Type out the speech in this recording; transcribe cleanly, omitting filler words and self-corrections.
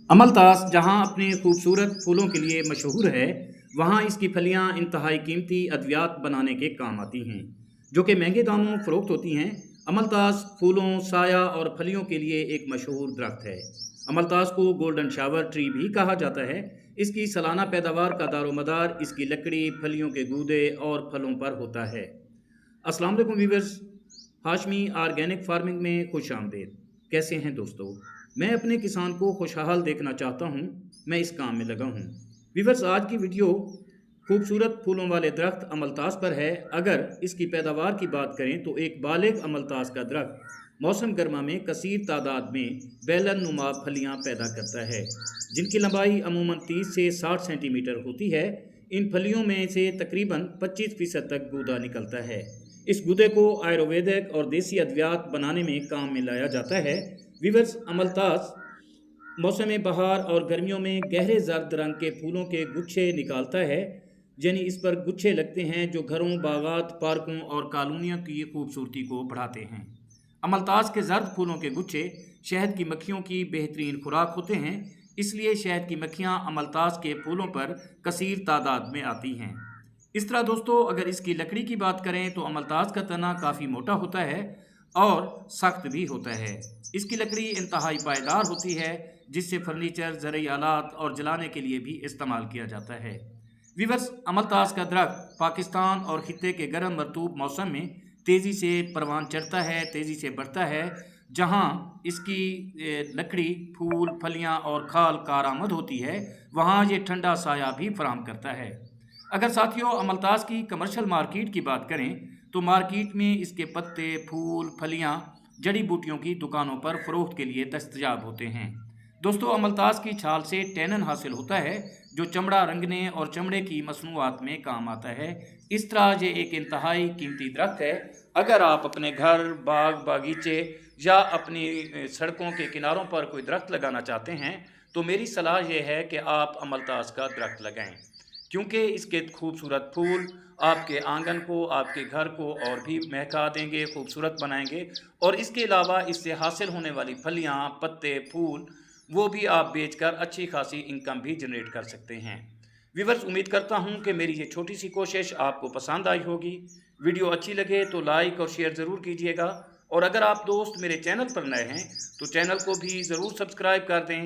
अमलतास जहाँ अपने खूबसूरत फूलों के लिए मशहूर है, वहाँ इसकी फलियाँ इंतहाई कीमती अद्वियात बनाने के काम आती हैं, जो कि महंगे दामों फ़रोख्त होती हैं। अमलतास फूलों, साया और फलियों के लिए एक मशहूर दरख्त है। अमलतास को गोल्डन शावर ट्री भी कहा जाता है। इसकी सालाना पैदावार का दारोमदार इसकी लकड़ी, फलियों के गूदे और फलों पर होता है। अस्सलाम वालेकुम वीवर्स, हाशमी ऑर्गेनिक फार्मिंग में खुश आमदेद। कैसे हैं दोस्तों? मैं अपने किसान को खुशहाल देखना चाहता हूं, मैं इस काम में लगा हूं। वीवर्स, आज की वीडियो खूबसूरत फूलों वाले दरख्त अमलतास पर है। अगर इसकी पैदावार की बात करें तो एक बालिग अमलतास का दरख्त मौसम गर्मा में कसीर तादाद में बेलन नुमा फलियां पैदा करता है, जिनकी लंबाई अमूमन 30 से 60 सेंटीमीटर होती है। इन फलियों में से तकरीबन 25% तक गूदा निकलता है। इस गूदे को आयुर्वेदिक और देसी अद्वियात बनाने में काम में लाया जाता है। विवर्स, अमलतास मौसम बहार और गर्मियों में गहरे जर्द रंग के फूलों के गुच्छे निकालता है, यानी इस पर गुच्छे लगते हैं जो घरों, बागात, पार्कों और कॉलोनियों की खूबसूरती को बढ़ाते हैं। अमलतास के जर्द फूलों के गुच्छे शहद की मक्खियों की बेहतरीन खुराक होते हैं, इसलिए शहद की मक्खियाँ अमलतास के फूलों पर कसीर तादाद में आती हैं। इस तरह दोस्तों, अगर इसकी लकड़ी की बात करें तो अमलतास का तना काफ़ी मोटा होता है और सख्त भी होता है। इसकी लकड़ी इंतहाई पायदार होती है, जिससे फर्नीचर, ज़रूरी आलात और जलाने के लिए भी इस्तेमाल किया जाता है। विवर्स, अमलतास का दरख्त पाकिस्तान और खित्ते के गर्म मरतूब मौसम में तेज़ी से परवान चढ़ता है, तेज़ी से बढ़ता है। जहाँ इसकी लकड़ी, फूल, फलियाँ और खाल कारआमद होती है, वहाँ ये ठंडा साया भी फराहम करता है। अगर साथियों अमलतास की कमर्शियल मार्केट की बात करें तो मार्केट में इसके पत्ते, फूल, फलियाँ जड़ी बूटियों की दुकानों पर फ़रोख्त के लिए दस्तयाब होते हैं। दोस्तों, अमलतास की छाल से टैनन हासिल होता है, जो चमड़ा रंगने और चमड़े की मसनूआत में काम आता है। इस तरह ये एक इंतहाई कीमती दरख्त है। अगर आप अपने घर, बाग, बागीचे या अपनी सड़कों के किनारों पर कोई दरख्त लगाना चाहते हैं तो मेरी सलाह यह है कि आप अमलतास का दरख्त लगाएं, क्योंकि इसके खूबसूरत फूल आपके आंगन को, आपके घर को और भी महका देंगे, खूबसूरत बनाएंगे। और इसके अलावा इससे हासिल होने वाली फलियां, पत्ते, फूल वो भी आप बेचकर अच्छी खासी इनकम भी जनरेट कर सकते हैं। व्यूअर्स, उम्मीद करता हूं कि मेरी ये छोटी सी कोशिश आपको पसंद आई होगी। वीडियो अच्छी लगे तो लाइक और शेयर ज़रूर कीजिएगा, और अगर आप दोस्त मेरे चैनल पर नए हैं तो चैनल को भी ज़रूर सब्सक्राइब कर दें।